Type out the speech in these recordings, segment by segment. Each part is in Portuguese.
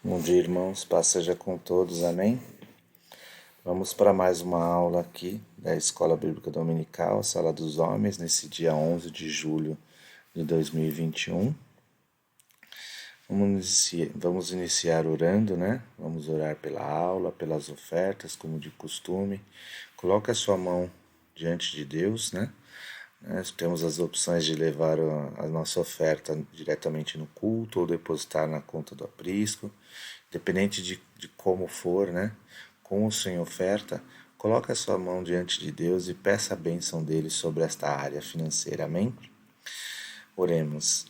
Bom dia, irmãos. Paz seja com todos. Amém? Vamos para mais uma aula aqui da Escola Bíblica Dominical, Sala dos Homens, nesse dia 11 de julho de 2021. Vamos iniciar orando, né? Vamos orar pela aula, pelas ofertas, como de costume. Coloque a sua mão diante de Deus, né? Nós temos as opções de levar a nossa oferta diretamente no culto ou depositar na conta do aprisco, independente de como for, né? Com ou sem oferta, coloque a sua mão diante de Deus e peça a bênção dele sobre esta área financeira. Amém? Oremos.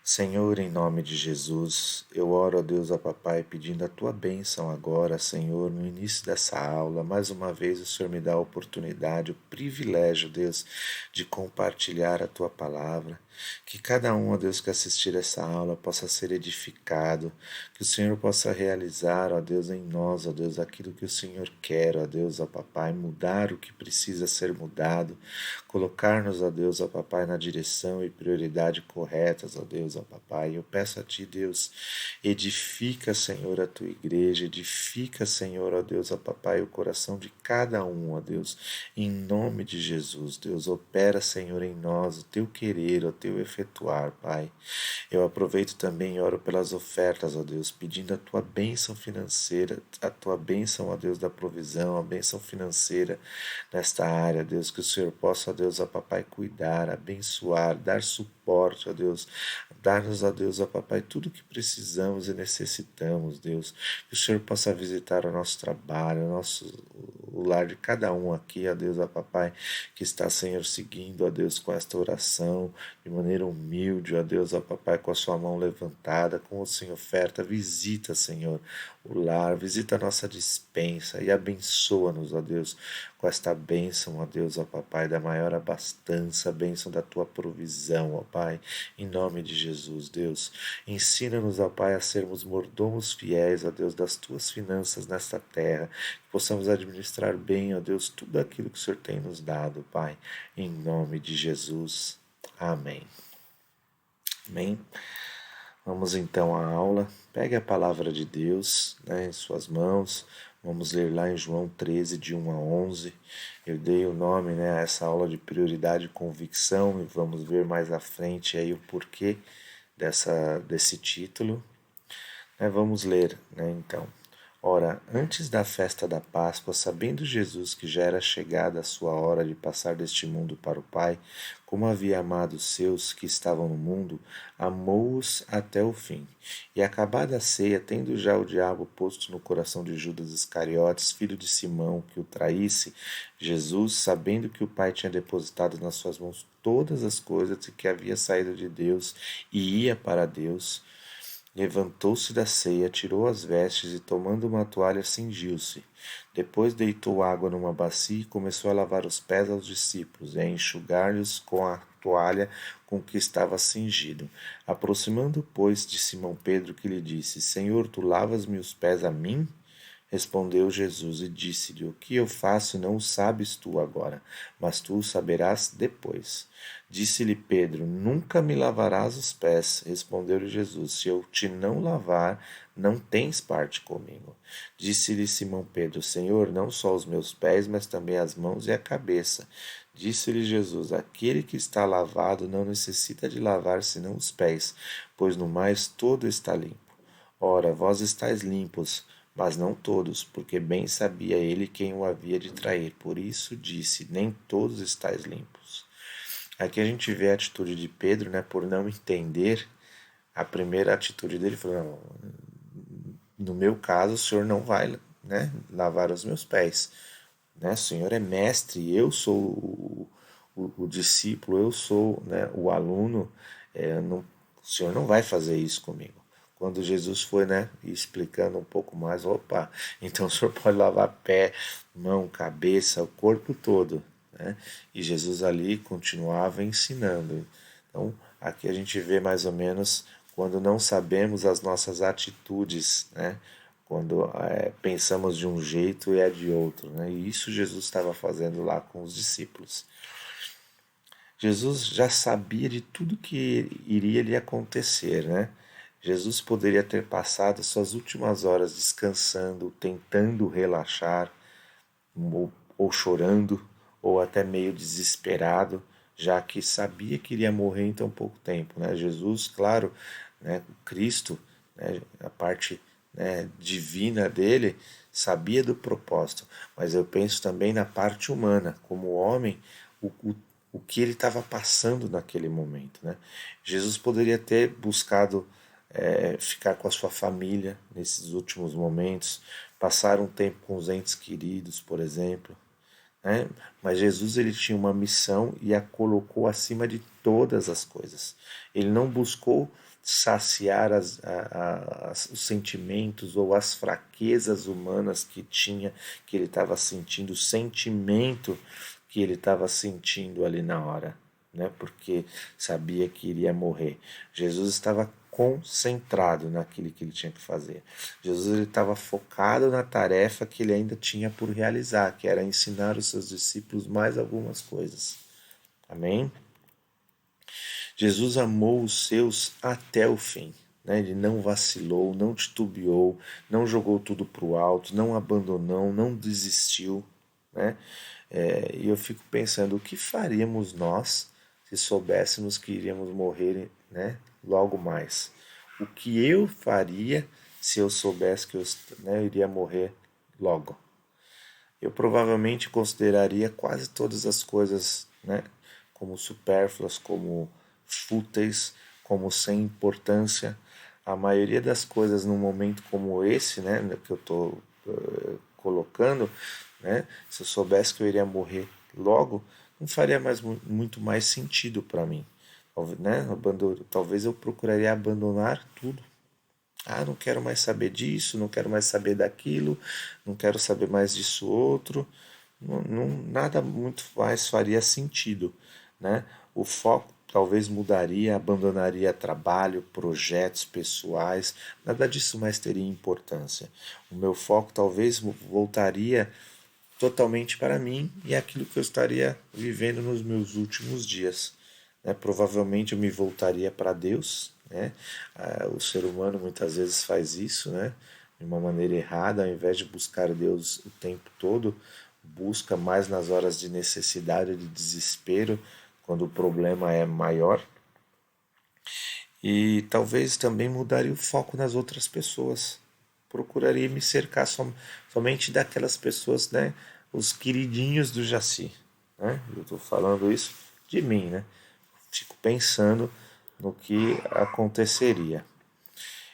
Senhor, em nome de Jesus, eu oro a Deus, a Papai, pedindo a tua bênção agora, Senhor, no início dessa aula. Mais uma vez o Senhor me dá a oportunidade, o privilégio, Deus, de compartilhar a tua palavra. Que cada um, ó Deus, que assistir essa aula possa ser edificado, que o Senhor possa realizar, ó Deus, em nós, ó Deus, aquilo que o Senhor quer, ó Deus, ó Papai, mudar o que precisa ser mudado, colocar-nos, ó Deus, ó Papai, na direção e prioridade corretas, ó Deus, ó Papai. Eu peço a Ti, Deus, edifica, Senhor, a Tua igreja, edifica, Senhor, ó Deus, ó Papai, o coração de cada um, ó Deus, em nome de Jesus. Deus, opera, Senhor, em nós o Teu querer, o Teu efetuar, Pai. Eu aproveito também e oro pelas ofertas, ó Deus, pedindo a Tua bênção financeira, a Tua bênção, ó Deus, da provisão, a bênção financeira nesta área, Deus, que o Senhor possa, ó Deus, ó Papai, cuidar, abençoar, dar suporte, ó Deus, dar-nos, ó Deus, ó Papai, tudo o que precisamos e necessitamos, Deus, que o Senhor possa visitar o nosso trabalho, o lar de cada um aqui, ó Deus, ó Papai, que está, Senhor, seguindo, ó Deus, com esta oração, de maneira humilde, ó Deus, ó Papai, com a sua mão levantada, com o Senhor oferta, visita, Senhor, o lar, visita a nossa despensa e abençoa-nos, ó Deus, com esta bênção, ó Deus, ó Papai, da maior abastança, a bênção da Tua provisão, ó Pai, em nome de Jesus, Deus. Ensina-nos, ó Pai, a sermos mordomos fiéis, ó Deus, das Tuas finanças nesta terra, que possamos administrar bem, ó Deus, tudo aquilo que o Senhor tem nos dado, Pai, em nome de Jesus. Amém. Amém. Vamos então à aula. Pegue a palavra de Deus, né, em suas mãos. Vamos ler lá em João 13, de 1 a 11. Eu dei o nome, né, a essa aula de prioridade e convicção, e vamos ver mais à frente aí o porquê desse título. Vamos ler, né, então. Ora, antes da festa da Páscoa, sabendo Jesus que já era chegada a sua hora de passar deste mundo para o Pai, como havia amado os seus que estavam no mundo, amou-os até o fim. E acabada a ceia, tendo já o diabo posto no coração de Judas Iscariotes, filho de Simão, que o traísse, Jesus, sabendo que o Pai tinha depositado nas suas mãos todas as coisas e que havia saído de Deus e ia para Deus, levantou-se da ceia, tirou as vestes e, tomando uma toalha, cingiu-se. Depois deitou água numa bacia e começou a lavar os pés aos discípulos e a enxugar-lhes com a toalha com que estava cingido. Aproximando, pois, de Simão Pedro, que lhe disse: Senhor, tu lavas-me os pés a mim? Respondeu Jesus e disse-lhe: O que eu faço não o sabes tu agora, mas tu o saberás depois. Disse-lhe Pedro: Nunca me lavarás os pés. Respondeu-lhe Jesus: Se eu te não lavar, não tens parte comigo. Disse-lhe Simão Pedro: Senhor, não só os meus pés, mas também as mãos e a cabeça. Disse-lhe Jesus: Aquele que está lavado não necessita de lavar senão os pés, pois no mais todo está limpo. Ora, vós estáis limpos, mas não todos, porque bem sabia ele quem o havia de trair. Por isso disse: Nem todos estáis limpos. Aqui a gente vê a atitude de Pedro, né, por não entender. A primeira atitude dele foi: não, no meu caso, o senhor não vai, né, lavar os meus pés. Né? O senhor é mestre, eu sou o discípulo, eu sou, né, o aluno. O senhor não vai fazer isso comigo. Quando Jesus foi, né, explicando um pouco mais, opa, então o senhor pode lavar pé, mão, cabeça, o corpo todo. Né? E Jesus ali continuava ensinando. Então, aqui a gente vê mais ou menos quando não sabemos as nossas atitudes, né? Quando pensamos de um jeito e é de outro. Né? E isso Jesus estava fazendo lá com os discípulos. Jesus já sabia de tudo que iria lhe acontecer, né? Jesus poderia ter passado suas últimas horas descansando, tentando relaxar, ou chorando, ou até meio desesperado, já que sabia que iria morrer em tão pouco tempo, né? Jesus, claro, né, o Cristo, né, a parte, né, divina dele, sabia do propósito, mas eu penso também na parte humana, como homem, o, o, o que ele estava passando naquele momento, né? Jesus poderia ter buscado ficar com a sua família nesses últimos momentos, passar um tempo com os entes queridos, por exemplo, né? Mas Jesus ele tinha uma missão e a colocou acima de todas as coisas. Ele não buscou saciar os sentimentos ou as fraquezas humanas que tinha, que ele estava sentindo, o sentimento que ele estava sentindo ali na hora, né? Porque sabia que iria morrer. Jesus estava concentrado naquilo que ele tinha que fazer. Jesus ele estava focado na tarefa que ele ainda tinha por realizar, que era ensinar os seus discípulos mais algumas coisas. Amém? Jesus amou os seus até o fim. Né? Ele não vacilou, não titubeou, não jogou tudo para o alto, não abandonou, não desistiu. Né? E eu fico pensando, o que faríamos nós se soubéssemos que iríamos morrer, né, logo mais? O que eu faria se eu soubesse que eu iria morrer logo? Eu provavelmente consideraria quase todas as coisas, né, como supérfluas, como fúteis, como sem importância. A maioria das coisas num momento como esse, né, que eu estou colocando, né, se eu soubesse que eu iria morrer logo, não faria muito mais sentido para mim. Né? Talvez eu procuraria abandonar tudo. Ah, não quero mais saber disso, não quero mais saber daquilo, não quero saber mais disso outro. Nada muito mais faria sentido, né? O foco talvez mudaria, abandonaria trabalho, projetos pessoais, nada disso mais teria importância. O meu foco talvez voltaria totalmente para mim e aquilo que eu estaria vivendo nos meus últimos dias. Né? Provavelmente eu me voltaria para Deus. Né? O ser humano muitas vezes faz isso, né? De uma maneira errada, ao invés de buscar Deus o tempo todo, busca mais nas horas de necessidade, de desespero, quando o problema é maior. E talvez também mudaria o foco nas outras pessoas. Procuraria me cercar somente daquelas pessoas, né? Os queridinhos do Jaci. Né? Eu estou falando isso de mim, né? Fico pensando no que aconteceria.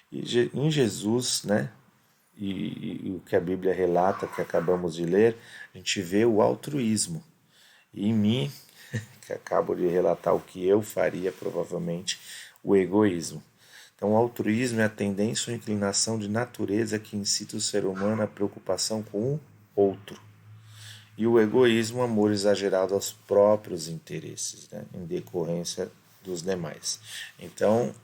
E em Jesus, né? E o que a Bíblia relata, que acabamos de ler, a gente vê o altruísmo. E em mim, que acabo de relatar o que eu faria provavelmente, o egoísmo. Então, o altruísmo é a tendência ou inclinação de natureza que incita o ser humano à preocupação com o outro. E o egoísmo, o amor exagerado aos próprios interesses, né, em decorrência dos demais. Então,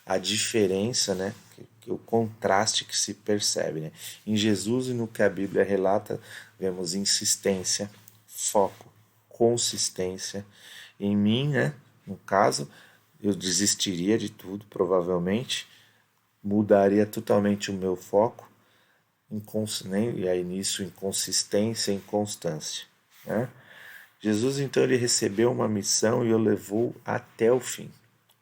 a diferença, né, o contraste que se percebe. Né? Em Jesus e no que a Bíblia relata, vemos insistência, foco, consistência. Em mim, né, no caso, eu desistiria de tudo, provavelmente, mudaria totalmente o meu foco, e aí nisso inconsistência e inconstância. Né? Jesus então ele recebeu uma missão e o levou até o fim.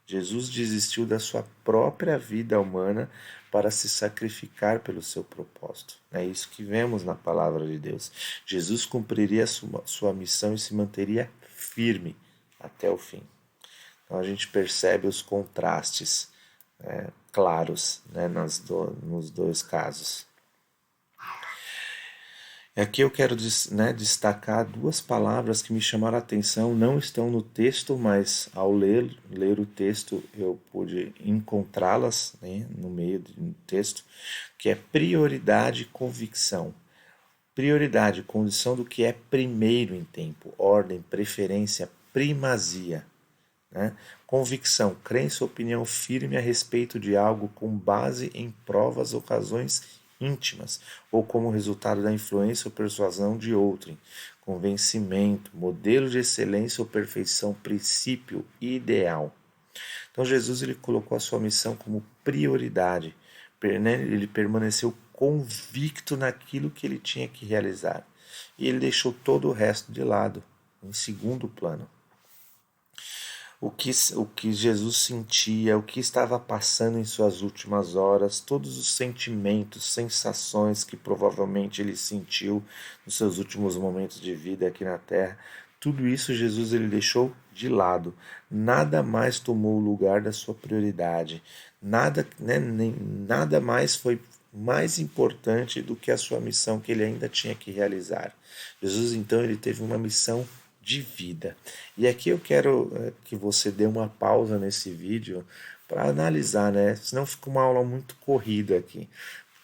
Jesus desistiu da sua própria vida humana para se sacrificar pelo seu propósito. É isso que vemos na palavra de Deus. Jesus cumpriria sua missão e se manteria firme até o fim. Então a gente percebe os contrastes claros, né, nos dois casos. E aqui eu quero, né, destacar duas palavras que me chamaram a atenção, não estão no texto, mas ao ler o texto eu pude encontrá-las, né, no meio do texto, que é prioridade e convicção. Prioridade, condição do que é primeiro em tempo, ordem, preferência, primazia. Né? Convicção, crença ou opinião firme a respeito de algo com base em provas ou razões íntimas, ou como resultado da influência ou persuasão de outrem. Convencimento, modelo de excelência ou perfeição, princípio ideal. Então Jesus ele colocou a sua missão como prioridade, né? Ele permaneceu convicto naquilo que ele tinha que realizar. E ele deixou todo o resto de lado, em segundo plano. O que Jesus sentia, o que estava passando em suas últimas horas, todos os sentimentos, sensações que provavelmente ele sentiu nos seus últimos momentos de vida aqui na Terra, tudo isso Jesus ele deixou de lado. Nada mais tomou o lugar da sua prioridade. Nada, né, nada mais foi mais importante do que a sua missão que ele ainda tinha que realizar. Jesus então ele teve uma missão de vida. E aqui eu quero que você dê uma pausa nesse vídeo para analisar, né? Senão fica uma aula muito corrida aqui.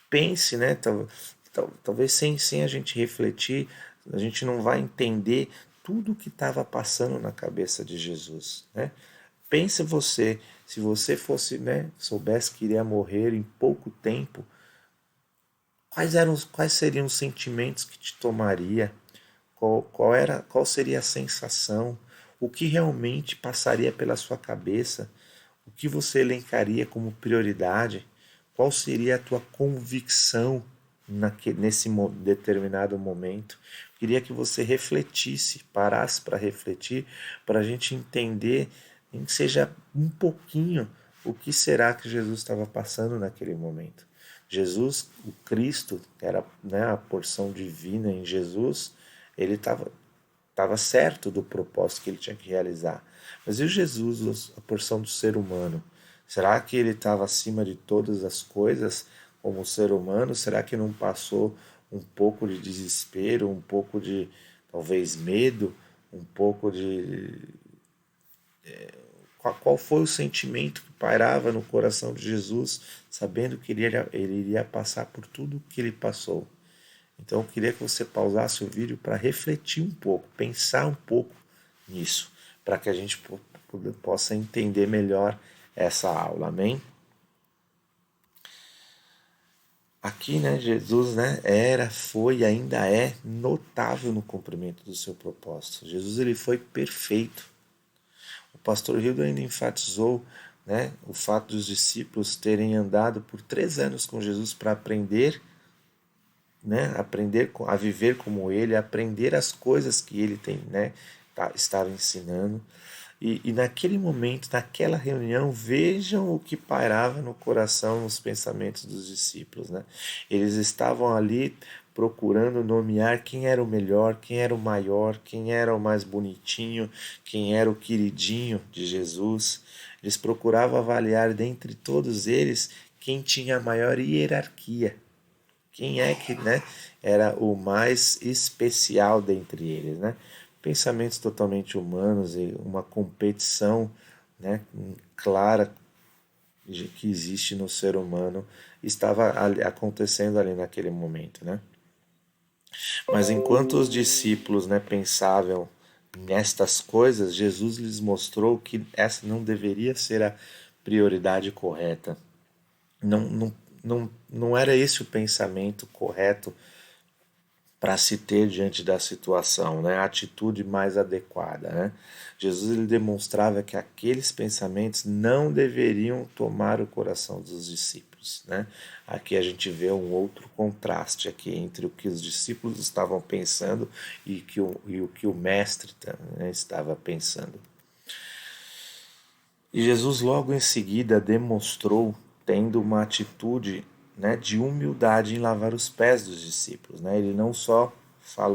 Pense, né? Talvez sem a gente refletir, a gente não vai entender tudo o que estava passando na cabeça de Jesus, né? Pense você, se você fosse, né, soubesse que iria morrer em pouco tempo, quais seriam os sentimentos que te tomaria? Qual seria a sensação? O que realmente passaria pela sua cabeça? O que você elencaria como prioridade? Qual seria a tua convicção nesse determinado momento? Queria que você refletisse, parasse para refletir, para a gente entender, nem que seja um pouquinho, o que será que Jesus estava passando naquele momento. Jesus, o Cristo, que era, né, a porção divina em Jesus, ele estava certo do propósito que ele tinha que realizar. Mas e o Jesus, a porção do ser humano? Será que ele estava acima de todas as coisas como ser humano? Será que não passou um pouco de desespero, um pouco de talvez medo, um pouco de qual foi o sentimento que pairava no coração de Jesus, sabendo que ele iria passar por tudo que ele passou? Então eu queria que você pausasse o vídeo para refletir um pouco, pensar um pouco nisso, para que a gente possa entender melhor essa aula, amém? Aqui, né, Jesus, né, foi e ainda é notável no cumprimento do seu propósito. Jesus ele foi perfeito. O pastor Hildo ainda enfatizou, né, o fato dos discípulos terem andado por 3 anos com Jesus para aprender, né, aprender a viver como ele, aprender as coisas que ele tem, né, estava ensinando. E naquele momento, naquela reunião, vejam o que pairava no coração, nos pensamentos dos discípulos, né? Eles estavam ali procurando nomear quem era o melhor, quem era o maior, quem era o mais bonitinho, quem era o queridinho de Jesus. Eles procuravam avaliar dentre todos eles quem tinha a maior hierarquia, quem é que, né, era o mais especial dentre eles, né? Pensamentos totalmente humanos e uma competição, né, clara que existe no ser humano estava acontecendo ali naquele momento, né? Mas enquanto os discípulos, né, pensavam nestas coisas, Jesus lhes mostrou que essa não deveria ser a prioridade correta. Não era esse o pensamento correto para se ter diante da situação, né? A atitude mais adequada, né? Jesus ele demonstrava que aqueles pensamentos não deveriam tomar o coração dos discípulos, né? Aqui a gente vê um outro contraste aqui entre o que os discípulos estavam pensando e o que o mestre, né, estava pensando. E Jesus logo em seguida demonstrou tendo uma atitude, né, de humildade em lavar os pés dos discípulos, né? Ele não só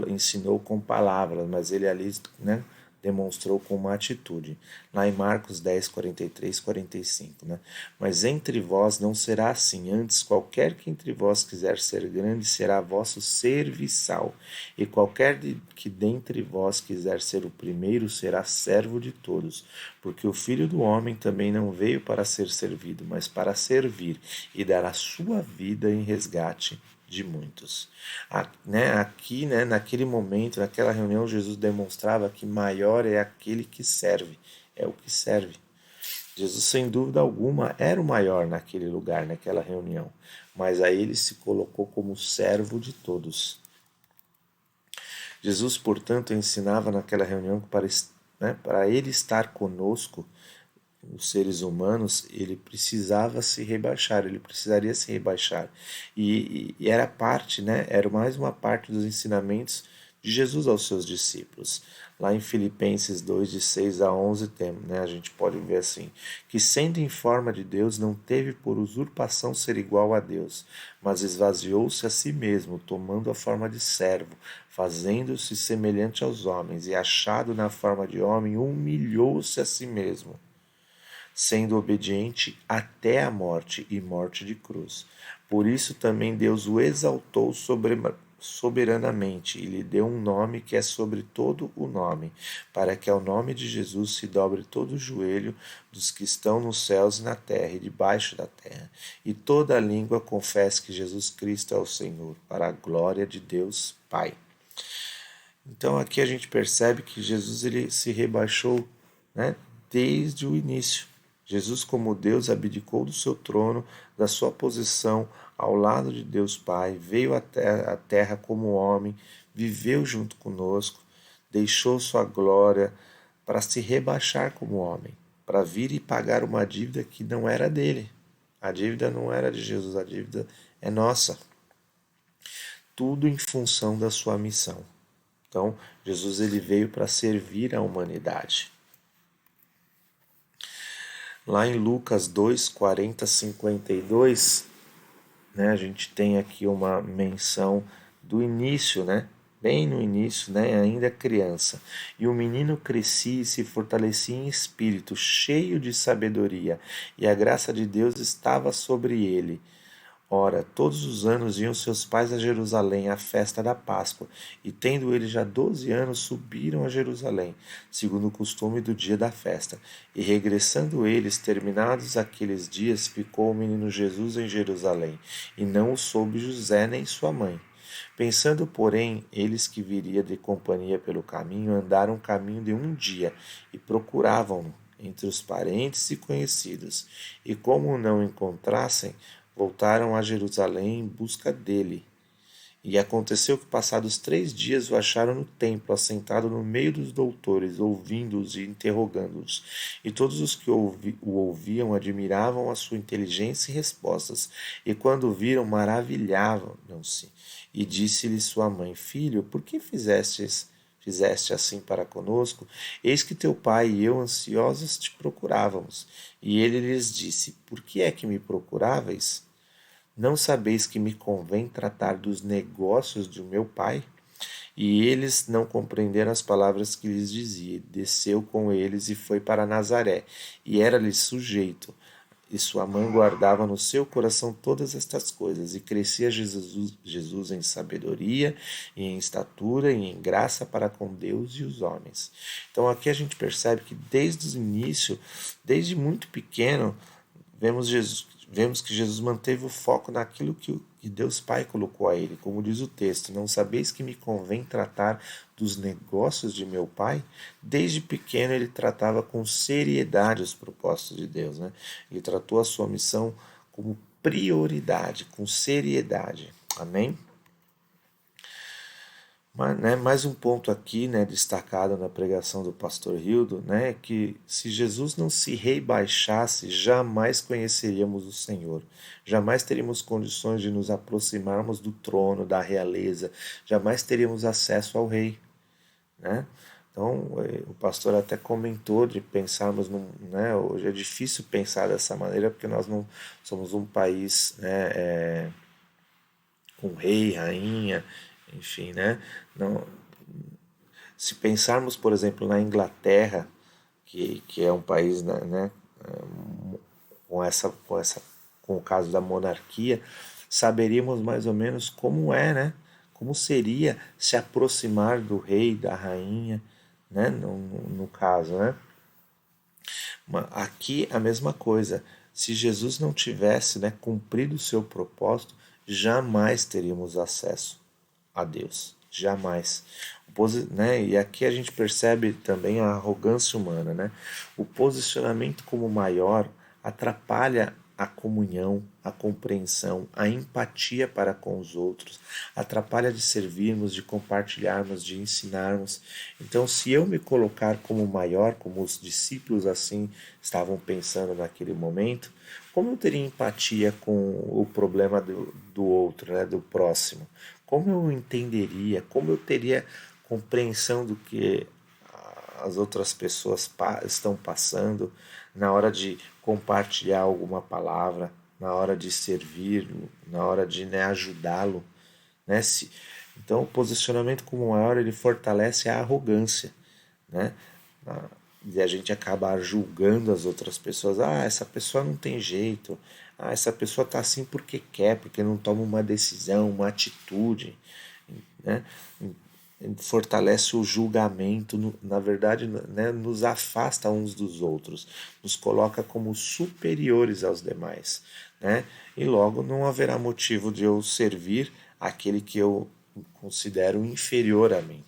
ensinou com palavras, mas ele ali, né, demonstrou com uma atitude. Lá em Marcos 10, 43, 45. Né? Mas entre vós não será assim, antes qualquer que entre vós quiser ser grande será vosso serviçal, e qualquer que dentre vós quiser ser o primeiro será servo de todos, porque o Filho do Homem também não veio para ser servido, mas para servir e dar a sua vida em resgate de muitos. Aqui, né, naquele momento, naquela reunião, Jesus demonstrava que maior é aquele que serve, é o que serve. Jesus, sem dúvida alguma, era o maior naquele lugar, naquela reunião, mas aí ele se colocou como servo de todos. Jesus, portanto, ensinava naquela reunião que para ele estar conosco, os seres humanos, ele precisava se rebaixar, ele precisaria se rebaixar. E era parte, né? Era mais uma parte dos ensinamentos de Jesus aos seus discípulos. Lá em Filipenses 2, de 6 a 11, tem, né, a gente pode ver assim, que sendo em forma de Deus, não teve por usurpação ser igual a Deus, mas esvaziou-se a si mesmo, tomando a forma de servo, fazendo-se semelhante aos homens, e achado na forma de homem, humilhou-se a si mesmo, sendo obediente até a morte e morte de cruz. Por isso também Deus o exaltou soberanamente e lhe deu um nome que é sobre todo o nome, para que ao nome de Jesus se dobre todo o joelho dos que estão nos céus e na terra e debaixo da terra, e toda a língua confesse que Jesus Cristo é o Senhor, para a glória de Deus Pai. Então aqui a gente percebe que Jesus ele se rebaixou, né, desde o início. Jesus, como Deus, abdicou do seu trono, da sua posição ao lado de Deus Pai, veio à terra como homem, viveu junto conosco, deixou sua glória para se rebaixar como homem, para vir e pagar uma dívida que não era dele. A dívida não era de Jesus, a dívida é nossa. Tudo em função da sua missão. Então, Jesus ele veio para servir a humanidade. Lá em Lucas 2, 40, 52, né, a gente tem aqui uma menção do início, né? Bem no início, né, ainda criança. E o menino crescia e se fortalecia em espírito, cheio de sabedoria, e a graça de Deus estava sobre ele. Ora, todos os anos iam seus pais a Jerusalém à festa da Páscoa, e tendo ele já 12 anos, subiram a Jerusalém, segundo o costume do dia da festa. E regressando eles, terminados aqueles dias, ficou o menino Jesus em Jerusalém, e não o soube José nem sua mãe. Pensando, porém, eles que viria de companhia pelo caminho, andaram um caminho de um dia, e procuravam-no entre os parentes e conhecidos, e como o não encontrassem, voltaram a Jerusalém em busca dele. E aconteceu que, passados 3 dias, o acharam no templo, assentado no meio dos doutores, ouvindo-os e interrogando-os. E todos os que o ouviam admiravam a sua inteligência e respostas. E quando o viram, maravilhavam-se. E disse-lhe sua mãe: Filho, por que fizeste assim para conosco? Eis que teu pai e eu ansiosos te procurávamos. E ele lhes disse: Por que é que me procuráveis? Não sabeis que me convém tratar dos negócios de meu pai? E eles não compreenderam as palavras que lhes dizia. Desceu com eles e foi para Nazaré, e era-lhe sujeito. E sua mãe guardava no seu coração todas estas coisas, e crescia Jesus em sabedoria, e em estatura, e em graça para com Deus e os homens. Então aqui a gente percebe que desde o início, desde muito pequeno, vemos que Jesus manteve o foco naquilo que Deus Pai colocou a ele, como diz o texto: não sabeis que me convém tratar dos negócios de meu Pai? Desde pequeno ele tratava com seriedade os propósitos de Deus, né? Ele tratou a sua missão como prioridade, com seriedade. Amém? Mas, né, mais um ponto aqui, né, destacado na pregação do pastor Hildo, né, que se Jesus não se rebaixasse, jamais conheceríamos o Senhor, jamais teríamos condições de nos aproximarmos do trono, da realeza, jamais teríamos acesso ao Rei, né? Então, o pastor até comentou de pensarmos, né, hoje é difícil pensar dessa maneira porque nós não somos um país, né, com rei, rainha, enfim, né? Não, se pensarmos, por exemplo, na Inglaterra, que é um país, né, com o caso da monarquia, saberíamos mais ou menos como é, né? Como seria se aproximar do rei, da rainha, né? No caso, né? Aqui a mesma coisa. Se Jesus não tivesse, né, cumprido o seu propósito, jamais teríamos acesso a Deus. Jamais. Né? E aqui a gente percebe também a arrogância humana. Né? O posicionamento como maior atrapalha a comunhão, a compreensão, a empatia para com os outros, atrapalha de servirmos, de compartilharmos, de ensinarmos. Então, se eu me colocar como maior, como os discípulos assim estavam pensando naquele momento, como eu teria empatia com o problema do outro, né, do próximo? Como eu entenderia, como eu teria compreensão do que as outras pessoas estão passando na hora de compartilhar alguma palavra, na hora de servir, na hora de, né, ajudá-lo, né? Então, o posicionamento como maior ele fortalece a arrogância, né? E a gente acaba julgando as outras pessoas. Ah, essa pessoa não tem jeito. Ah, essa pessoa está assim porque quer, porque não toma uma decisão, uma atitude, né? Fortalece o julgamento, na verdade, né, nos afasta uns dos outros, nos coloca como superiores aos demais, né? E logo não haverá motivo de eu servir aquele que eu considero inferior a mim.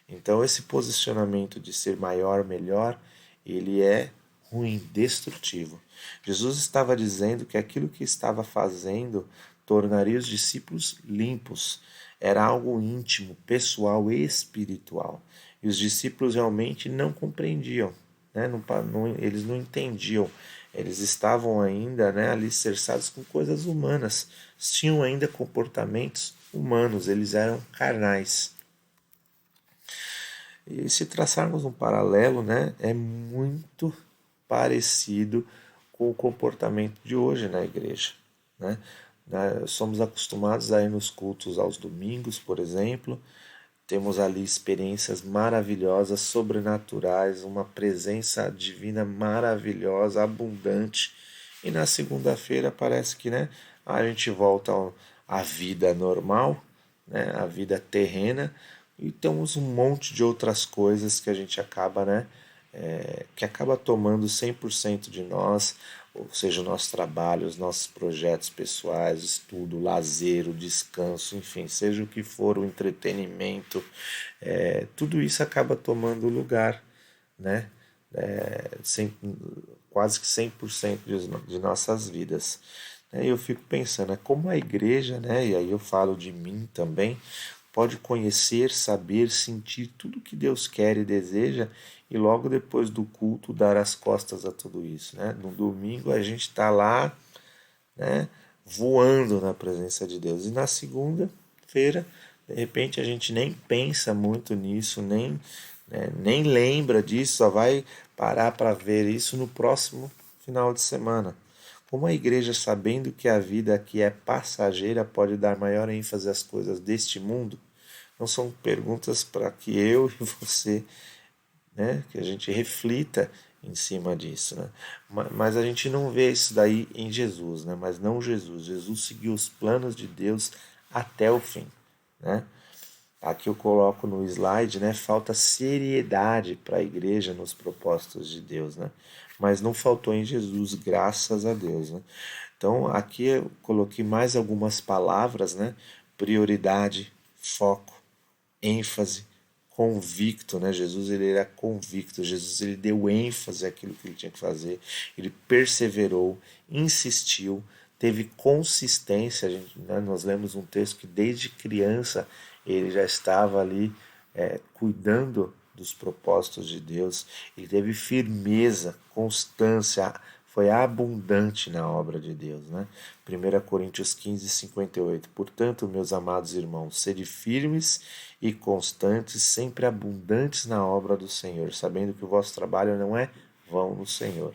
Então esse posicionamento de ser maior, melhor, ele é ruim, destrutivo. Jesus estava dizendo que aquilo que estava fazendo tornaria os discípulos limpos. Era algo íntimo, pessoal e espiritual. E os discípulos realmente não compreendiam, né? Eles não entendiam. Eles estavam ainda, né, alicerçados com coisas humanas. Tinham ainda comportamentos humanos, eles eram carnais. E se traçarmos um paralelo, né, é muito parecido com o comportamento de hoje na igreja, né? Somos acostumados a ir nos cultos aos domingos, por exemplo, temos ali experiências maravilhosas, sobrenaturais, uma presença divina maravilhosa, abundante. E na segunda-feira parece que, né, a gente volta à vida normal, né, à vida terrena, e temos um monte de outras coisas que a gente acaba, né, que acaba tomando 100% de nós, ou seja, o nosso trabalho, os nossos projetos pessoais, estudo, lazer, o descanso, enfim, seja o que for, o entretenimento, tudo isso acaba tomando lugar, né? Sem, quase que 100% de nossas vidas. E eu fico pensando, é como a igreja, né, e aí eu falo de mim também, pode conhecer, saber, sentir tudo que Deus quer e deseja e logo depois do culto dar as costas a tudo isso, né? No domingo a gente está lá, né, voando na presença de Deus e na segunda-feira, de repente a gente nem pensa muito nisso, nem lembra disso, só vai parar para ver isso no próximo final de semana. Como a igreja, sabendo que a vida aqui é passageira, pode dar maior ênfase às coisas deste mundo? Não são perguntas para que eu e você, né, que a gente reflita em cima disso, né? Mas a gente não vê isso daí em Jesus, né? Mas não Jesus. Jesus seguiu os planos de Deus até o fim, né? Aqui eu coloco no slide, né? Falta seriedade para a igreja nos propósitos de Deus, né? Mas não faltou em Jesus, graças a Deus, né? Então aqui eu coloquei mais algumas palavras, né? Prioridade, foco, ênfase, convicto, né? Jesus ele era convicto, Jesus ele deu ênfase àquilo que ele tinha que fazer, ele perseverou, insistiu, teve consistência. Né? Nós lemos um texto que desde criança ele já estava ali cuidando dos propósitos de Deus, ele teve firmeza, constância, foi abundante na obra de Deus, né? 1 Coríntios 15, 58. Portanto, meus amados irmãos, sede firmes e constantes, sempre abundantes na obra do Senhor, sabendo que o vosso trabalho não é vão no Senhor.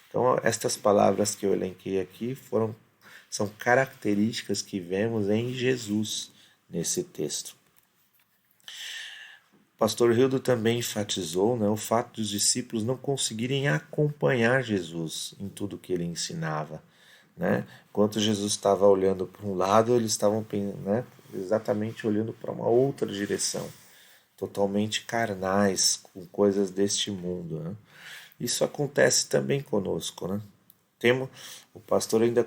Então, estas palavras que eu elenquei aqui são características que vemos em Jesus nesse texto. Pastor Hildo também enfatizou, né, o fato dos discípulos não conseguirem acompanhar Jesus em tudo que ele ensinava, né? Enquanto Jesus estava olhando para um lado, eles estavam, né, exatamente olhando para uma outra direção, totalmente carnais, com coisas deste mundo, né? Isso acontece também conosco, né? O pastor ainda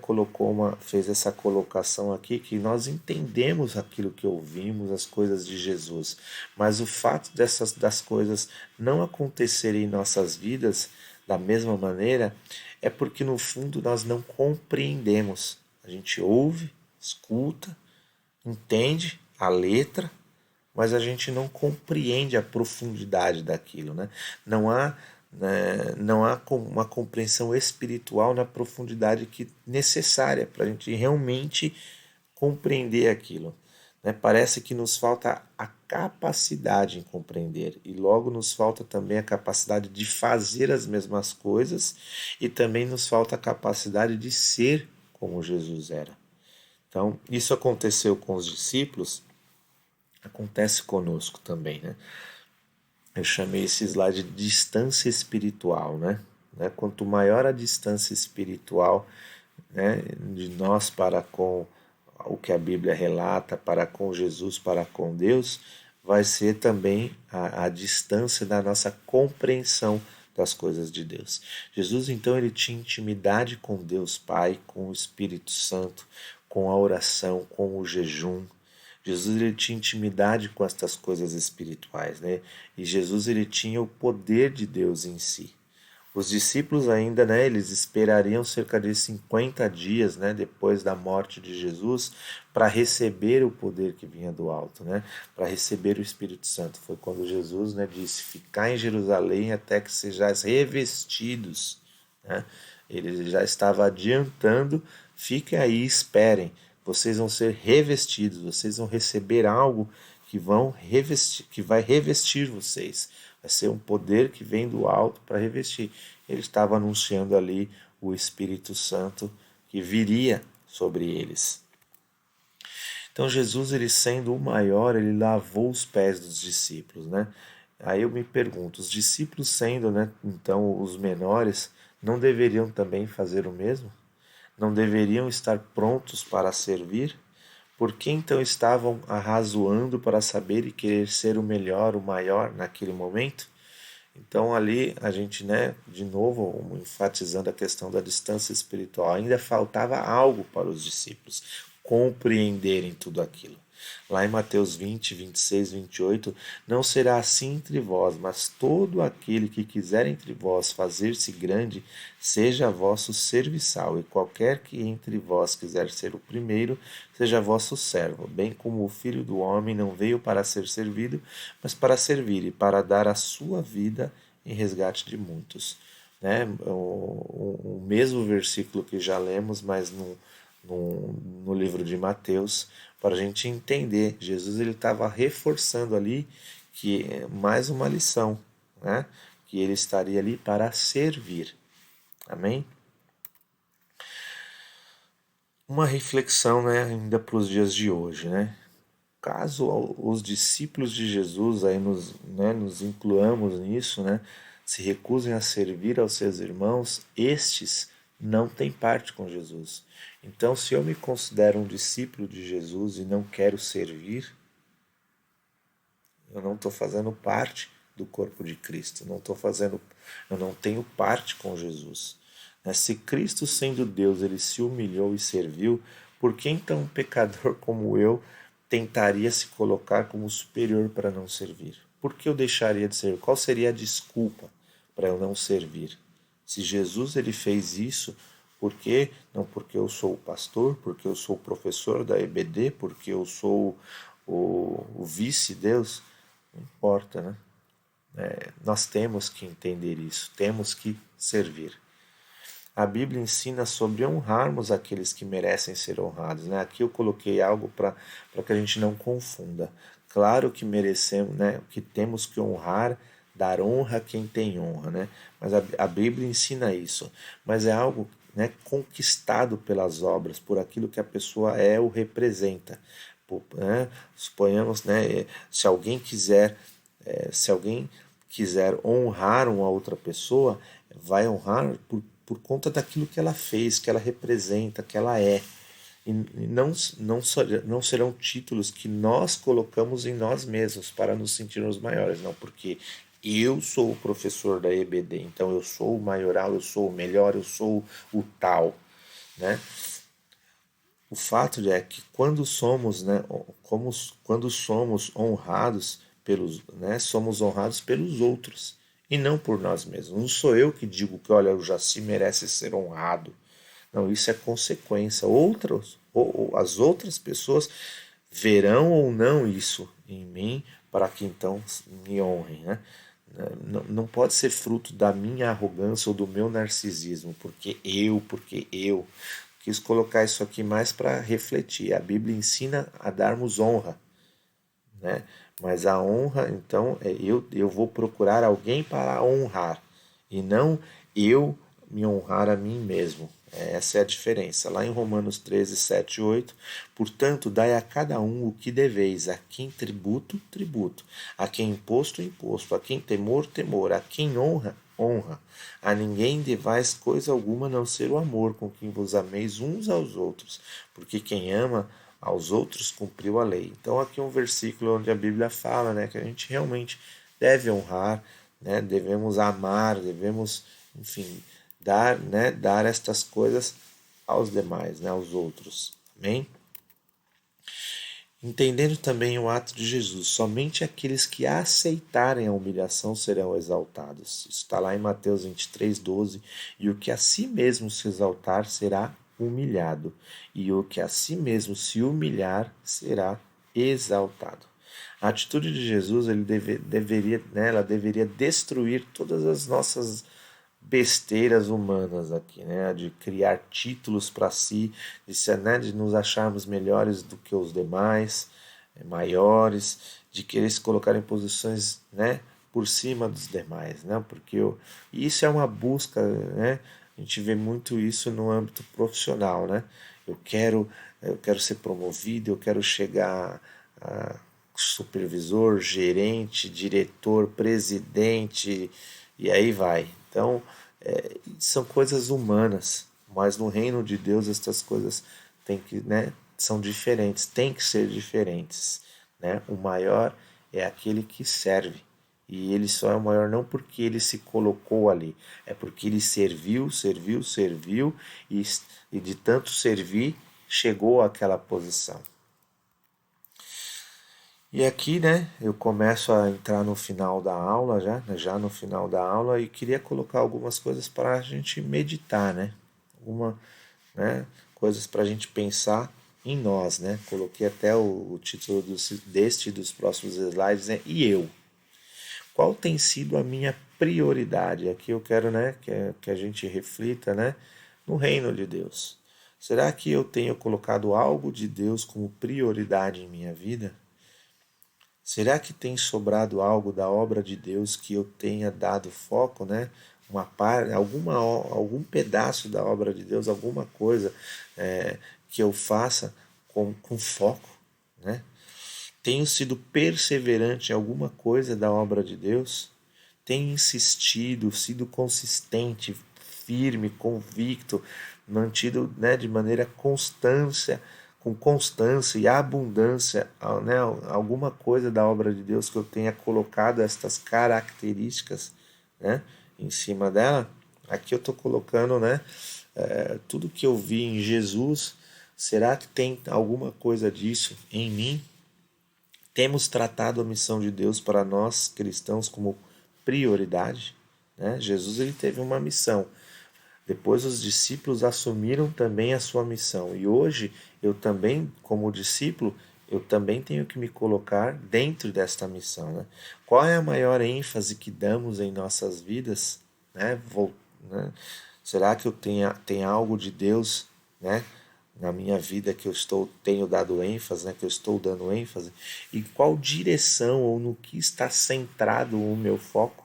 fez essa colocação aqui que nós entendemos aquilo que ouvimos, as coisas de Jesus, mas o fato das coisas não acontecerem em nossas vidas da mesma maneira é porque no fundo nós não compreendemos. A gente ouve, escuta, entende a letra, mas a gente não compreende a profundidade daquilo, né? Não há, não há uma compreensão espiritual na profundidade que necessária para a gente realmente compreender aquilo. Né? Parece que nos falta a capacidade em compreender e logo nos falta também a capacidade de fazer as mesmas coisas e também nos falta a capacidade de ser como Jesus era. Então, isso aconteceu com os discípulos, acontece conosco também, né? Eu chamei esse slide de distância espiritual, né? Quanto maior a distância espiritual, né, de nós para com o que a Bíblia relata, para com Jesus, para com Deus, vai ser também a distância da nossa compreensão das coisas de Deus. Jesus, então, ele tinha intimidade com Deus Pai, com o Espírito Santo, com a oração, com o jejum. Jesus, ele tinha intimidade com estas coisas espirituais, né? E Jesus, ele tinha o poder de Deus em si. Os discípulos ainda, né, eles esperariam cerca de 50 dias, né, depois da morte de Jesus, para receber o poder que vinha do alto, né, para receber o Espírito Santo. Foi quando Jesus, né, disse: "Ficai em Jerusalém até que sejais revestidos", né? Ele já estava adiantando: "Fiquem aí, esperem. Vocês vão ser revestidos, vocês vão receber algo que vai revestir vocês. Vai ser um poder que vem do alto para revestir." Ele estava anunciando ali o Espírito Santo que viria sobre eles. Então Jesus, ele sendo o maior, ele lavou os pés dos discípulos, né? Aí eu me pergunto, os discípulos sendo, né, então os menores, não deveriam também fazer o mesmo? Não deveriam estar prontos para servir? Por que então estavam arrazoando para saber e querer ser o melhor, o maior naquele momento? Então ali a gente, né, de novo, enfatizando a questão da distância espiritual, ainda faltava algo para os discípulos compreenderem tudo aquilo. Lá em Mateus 20, 26, 28, não será assim entre vós, mas todo aquele que quiser entre vós fazer-se grande, seja vosso serviçal, e qualquer que entre vós quiser ser o primeiro, seja vosso servo, bem como o Filho do Homem não veio para ser servido, mas para servir e para dar a sua vida em resgate de muitos. Né? O mesmo versículo que já lemos, mas no livro de Mateus, para a gente entender. Jesus, ele estava reforçando ali que mais uma lição, né? Que ele estaria ali para servir. Amém? Uma reflexão, né, ainda para os dias de hoje, né? Caso os discípulos de Jesus, aí nos incluamos nisso, né, se recusem a servir aos seus irmãos, estes não têm parte com Jesus. Então, se eu me considero um discípulo de Jesus e não quero servir, eu não estou fazendo parte do corpo de Cristo, eu não tenho parte com Jesus. Se Cristo, sendo Deus, ele se humilhou e serviu, por que então um pecador como eu tentaria se colocar como superior para não servir? Por que eu deixaria de servir? Qual seria a desculpa para eu não servir? Se Jesus, ele fez isso, por quê? Não porque eu sou o pastor, porque eu sou o professor da EBD, porque eu sou o vice-deus, não importa, né? Nós temos que entender isso, temos que servir. A Bíblia ensina sobre honrarmos aqueles que merecem ser honrados, né? Aqui eu coloquei algo para que a gente não confunda. Claro que merecemos, né? Que temos que honrar, dar honra a quem tem honra, né? Mas a Bíblia ensina isso. Mas é algo, né, conquistado pelas obras, por aquilo que a pessoa é ou representa. Né? Suponhamos, né, se alguém quiser honrar uma outra pessoa, vai honrar por conta daquilo que ela fez, que ela representa, que ela é. E não serão títulos que nós colocamos em nós mesmos para nos sentirmos maiores, não, porque eu sou o professor da EBD, então eu sou o maioral, eu sou o melhor, eu sou o tal, né? O fato é que quando somos, né, quando somos honrados somos honrados pelos outros e não por nós mesmos. Não sou eu que digo que, olha, o Jaci merece ser honrado. Não, isso é consequência. As outras pessoas verão ou não isso em mim para que então me honrem, né? Não pode ser fruto da minha arrogância ou do meu narcisismo, porque eu. Quis colocar isso aqui mais para refletir. A Bíblia ensina a darmos honra, né? Mas a honra, então, eu vou procurar alguém para honrar e não eu me honrar a mim mesmo. Essa é a diferença. Lá em Romanos 13, 7 e 8, portanto, dai a cada um o que deveis, a quem tributo, tributo, a quem imposto, imposto, a quem temor, temor, a quem honra, honra. A ninguém devais coisa alguma a não ser o amor com quem vos ameis uns aos outros, porque quem ama aos outros cumpriu a lei. Então aqui é um versículo onde a Bíblia fala, né, que a gente realmente deve honrar, né, devemos amar, devemos, enfim, dar estas coisas aos demais, né, aos outros. Amém? Entendendo também o ato de Jesus, somente aqueles que aceitarem a humilhação serão exaltados. Isso está lá em Mateus 23, 12. E o que a si mesmo se exaltar será humilhado, e o que a si mesmo se humilhar será exaltado. A atitude de Jesus deveria, né, ela deveria destruir todas as nossas besteiras humanas aqui, né, de criar títulos para si, de nos acharmos melhores do que os demais, maiores, de querer se colocar em posições, né, por cima dos demais, né, porque isso é uma busca, né, a gente vê muito isso no âmbito profissional, né, eu quero ser promovido, eu quero chegar a supervisor, gerente, diretor, presidente, e aí vai. Então, são coisas humanas, mas no reino de Deus estas coisas são diferentes, têm que ser diferentes. Né? O maior é aquele que serve. E ele só é o maior não porque ele se colocou ali, é porque ele serviu, serviu, serviu e de tanto servir chegou àquela posição. E aqui, né, eu começo a entrar no final da aula já no final da aula, e queria colocar algumas coisas para a gente meditar, né? Né, coisas para a gente pensar em nós, né? Coloquei até o título deste e dos próximos slides, né? E eu? Qual tem sido a minha prioridade? Aqui eu quero, né, que a gente reflita, né, no reino de Deus. Será que eu tenho colocado algo de Deus como prioridade em minha vida? Será que tem sobrado algo da obra de Deus que eu tenha dado foco, né? Algum pedaço da obra de Deus, alguma coisa que eu faça com foco, né? Tenho sido perseverante em alguma coisa da obra de Deus? Tenho insistido, sido consistente, firme, convicto, mantido, né, de maneira com constância e abundância, né, alguma coisa da obra de Deus que eu tenha colocado estas características, né, em cima dela? Aqui eu estou colocando, né, tudo que eu vi em Jesus. Será que tem alguma coisa disso em mim? Temos tratado a missão de Deus para nós cristãos como prioridade, né? Jesus ele teve uma missão. Depois os discípulos assumiram também a sua missão. E hoje eu também, como discípulo, eu também tenho que me colocar dentro desta missão, né? Qual é a maior ênfase que damos em nossas vidas, né? Será que eu tenho algo de Deus, né, na minha vida que tenho dado ênfase, né, que eu estou dando ênfase? E qual direção ou no que está centrado o meu foco?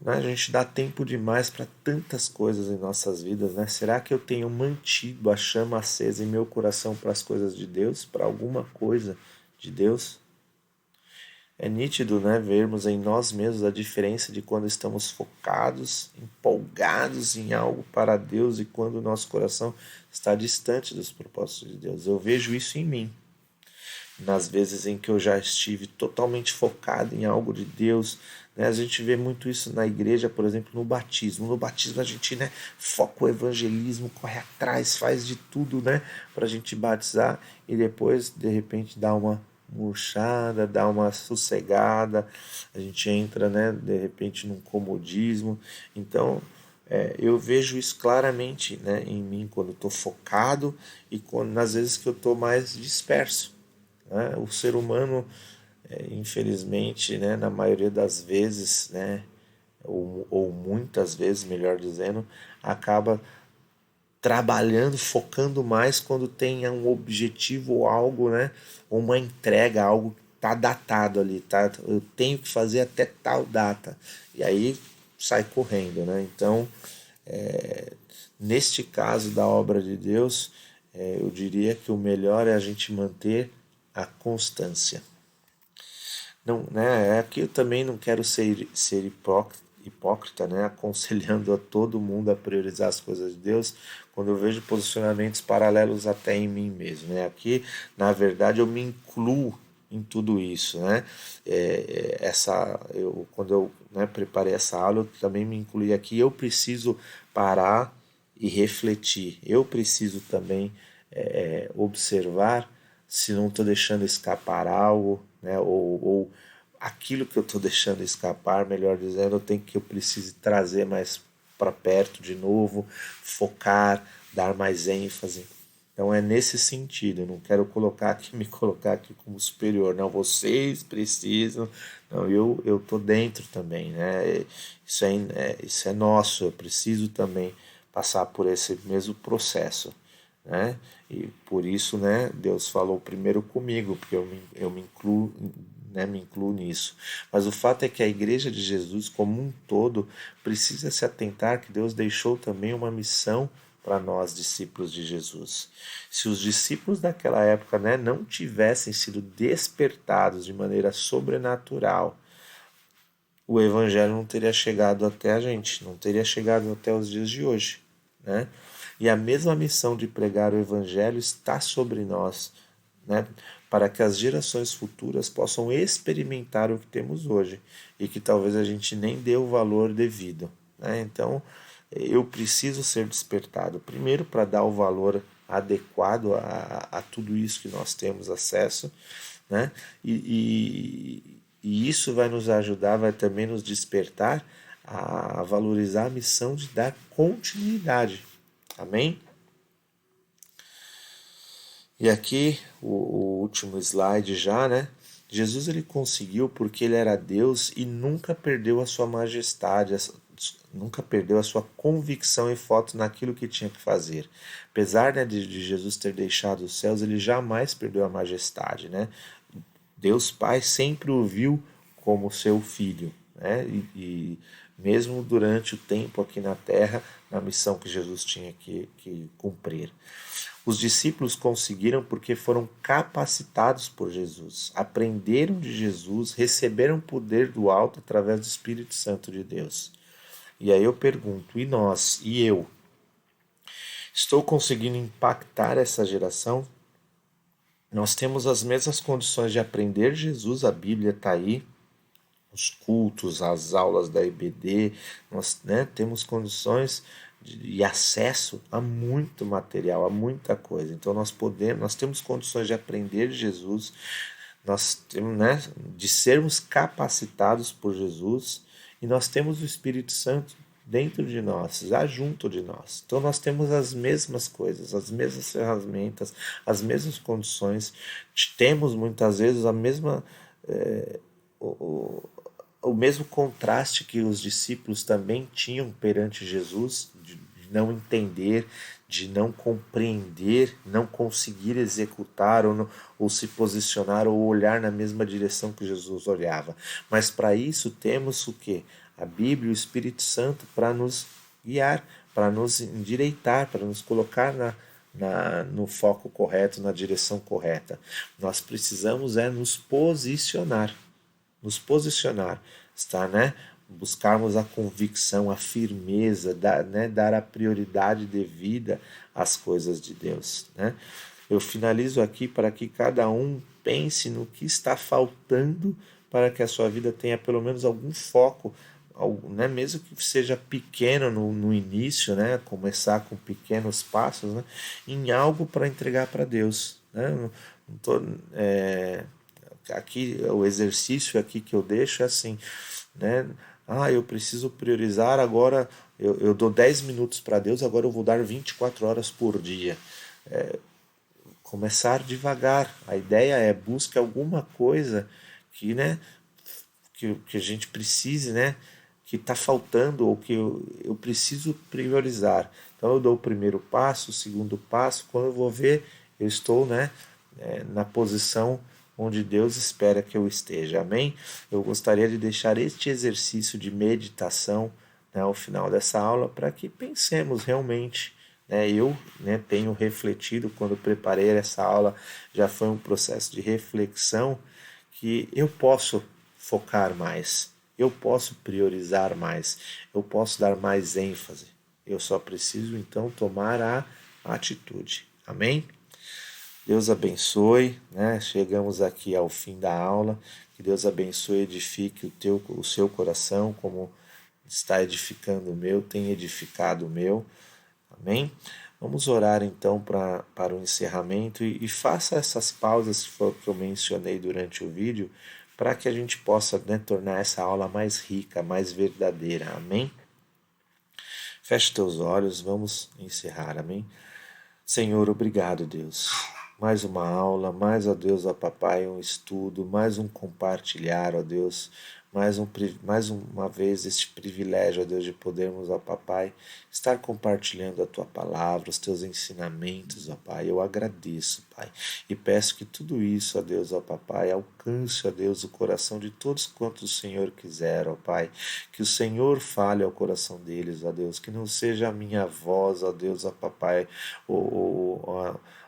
A gente dá tempo demais para tantas coisas em nossas vidas, né? Será que eu tenho mantido a chama acesa em meu coração para as coisas de Deus, para alguma coisa de Deus? É nítido, né, vermos em nós mesmos a diferença de quando estamos focados, empolgados em algo para Deus e quando o nosso coração está distante dos propósitos de Deus. Eu vejo isso em mim. Nas vezes em que eu já estive totalmente focado em algo de Deus, né? A gente vê muito isso na igreja, por exemplo, no batismo. No batismo a gente, né, foca o evangelismo, corre atrás, faz de tudo, né, para a gente batizar, e depois, de repente, dá uma murchada, dá uma sossegada, a gente entra, né, de repente num comodismo. Então, eu vejo isso claramente, né, em mim quando estou focado e quando, nas vezes que eu estou mais disperso. Né? O ser humano, infelizmente, né, na maioria das vezes, né, ou muitas vezes, melhor dizendo, acaba trabalhando, focando mais quando tem um objetivo ou algo, né, uma entrega, algo que tá datado ali, tá? Eu tenho que fazer até tal data. E aí sai correndo, né? Então, neste caso da obra de Deus, eu diria que o melhor é a gente manter a constância. Não, né? Aqui eu também não quero ser hipócrita, né? Aconselhando a todo mundo a priorizar as coisas de Deus, quando eu vejo posicionamentos paralelos até em mim mesmo, né? Aqui, na verdade, eu me incluo em tudo isso, né? Quando eu, né, preparei essa aula, eu também me incluí aqui. Eu preciso parar e refletir. Eu preciso também observar se não estou deixando escapar algo, né? Ou aquilo que eu estou deixando escapar, melhor dizendo, eu preciso trazer mais para perto de novo, focar, dar mais ênfase. Então é nesse sentido, eu não quero me colocar aqui como superior, não, vocês precisam, não, eu tô dentro também, né? Isso é nosso, eu preciso também passar por esse mesmo processo, né? E por isso, né, Deus falou primeiro comigo, porque eu me incluo, né, me incluo nisso. Mas o fato é que a Igreja de Jesus, como um todo, precisa se atentar que Deus deixou também uma missão para nós, discípulos de Jesus. Se os discípulos daquela época, né, não tivessem sido despertados de maneira sobrenatural, o Evangelho não teria chegado até a gente, não teria chegado até os dias de hoje, né? E a mesma missão de pregar o Evangelho está sobre nós, né? Para que as gerações futuras possam experimentar o que temos hoje e que talvez a gente nem dê o valor devido, né? Então, eu preciso ser despertado, primeiro para dar o valor adequado a tudo isso que nós temos acesso, né? E isso vai nos ajudar, vai também nos despertar a valorizar a missão de dar continuidade. Amém? E aqui o último slide já, né? Jesus ele conseguiu porque ele era Deus e nunca perdeu a sua majestade, nunca perdeu a sua convicção e foco naquilo que tinha que fazer. Apesar, né, de Jesus ter deixado os céus, ele jamais perdeu a majestade, né? Deus Pai sempre o viu como seu filho, né? E mesmo durante o tempo aqui na terra, na missão que Jesus tinha que cumprir. Os discípulos conseguiram porque foram capacitados por Jesus, aprenderam de Jesus, receberam poder do alto através do Espírito Santo de Deus. E aí eu pergunto, e nós, e eu? Estou conseguindo impactar essa geração? Nós temos as mesmas condições de aprender Jesus, a Bíblia está aí, os cultos, as aulas da IBD, nós, né, temos condições e acesso a muito material, a muita coisa. Então nós temos condições de aprender de Jesus, nós temos, né, de sermos capacitados por Jesus e nós temos o Espírito Santo dentro de nós, já junto de nós. Então nós temos as mesmas coisas, as mesmas ferramentas, as mesmas condições, temos muitas vezes a mesma o mesmo contraste que os discípulos também tinham perante Jesus, de não entender, de não compreender, não conseguir executar ou se posicionar ou olhar na mesma direção que Jesus olhava. Mas para isso temos o quê? A Bíblia e o Espírito Santo para nos guiar, para nos endireitar, para nos colocar no foco correto, na direção correta. Nós precisamos nos posicionar, estar, né? Buscarmos a convicção, a firmeza, dar a prioridade devida às coisas de Deus, né? Eu finalizo aqui para que cada um pense no que está faltando para que a sua vida tenha pelo menos algum foco, né? Mesmo que seja pequeno no início, né? Começar com pequenos passos, né? Em algo para entregar para Deus, né? Não tô, aqui o exercício aqui que eu deixo é assim, né? Eu preciso priorizar agora, eu dou 10 minutos para Deus, agora eu vou dar 24 horas por dia. Começar devagar. A ideia é buscar alguma coisa que, né, que a gente precise, né, que está faltando ou que eu preciso priorizar. Então eu dou o primeiro passo, o segundo passo, quando eu vou ver, eu estou, né, na posição onde Deus espera que eu esteja. Amém? Eu gostaria de deixar este exercício de meditação, né, ao final dessa aula para que pensemos realmente. Eu, né, tenho refletido quando preparei essa aula, já foi um processo de reflexão que eu posso focar mais, eu posso priorizar mais, eu posso dar mais ênfase. Eu só preciso então tomar a atitude. Amém? Deus abençoe, né? Chegamos aqui ao fim da aula. Que Deus abençoe e edifique o seu coração, como está edificando o meu, tem edificado o meu. Amém? Vamos orar então para o encerramento e faça essas pausas que eu mencionei durante o vídeo para que a gente possa, né, tornar essa aula mais rica, mais verdadeira. Amém? Feche teus olhos, vamos encerrar. Amém? Senhor, obrigado, Deus. Mais uma aula, mais, ó Deus, ó Papai, um estudo, mais um compartilhar, ó Deus, mais uma vez este privilégio, ó Deus, de podermos, ó Papai, estar compartilhando a Tua palavra, os Teus ensinamentos, ó Pai. Eu agradeço, Pai, e peço que tudo isso, ó Deus, ó Papai, alcance, ó Deus, o coração de todos quantos o Senhor quiser, ó Pai. Que o Senhor fale ao coração deles, ó Deus, que não seja a minha voz, ó Deus, ó Papai,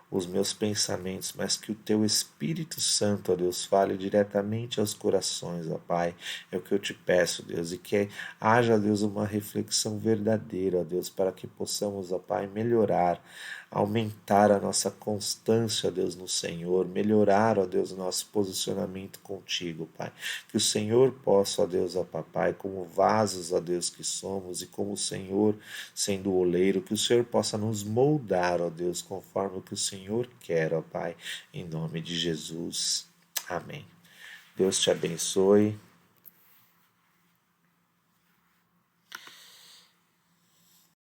os meus pensamentos, mas que o Teu Espírito Santo, ó Deus, fale diretamente aos corações, ó Pai. É o que eu te peço, Deus, e que haja, ó Deus, uma reflexão verdadeira, ó Deus, para que possamos, ó Pai, melhorar, aumentar a nossa constância, ó Deus, no Senhor, melhorar, ó Deus, o nosso posicionamento contigo, Pai. Que o Senhor possa, ó Deus, ó Papai, como vasos, ó Deus, que somos, e como o Senhor sendo o oleiro, que o Senhor possa nos moldar, ó Deus, conforme o que o Senhor quer, ó Pai, em nome de Jesus. Amém. Deus te abençoe.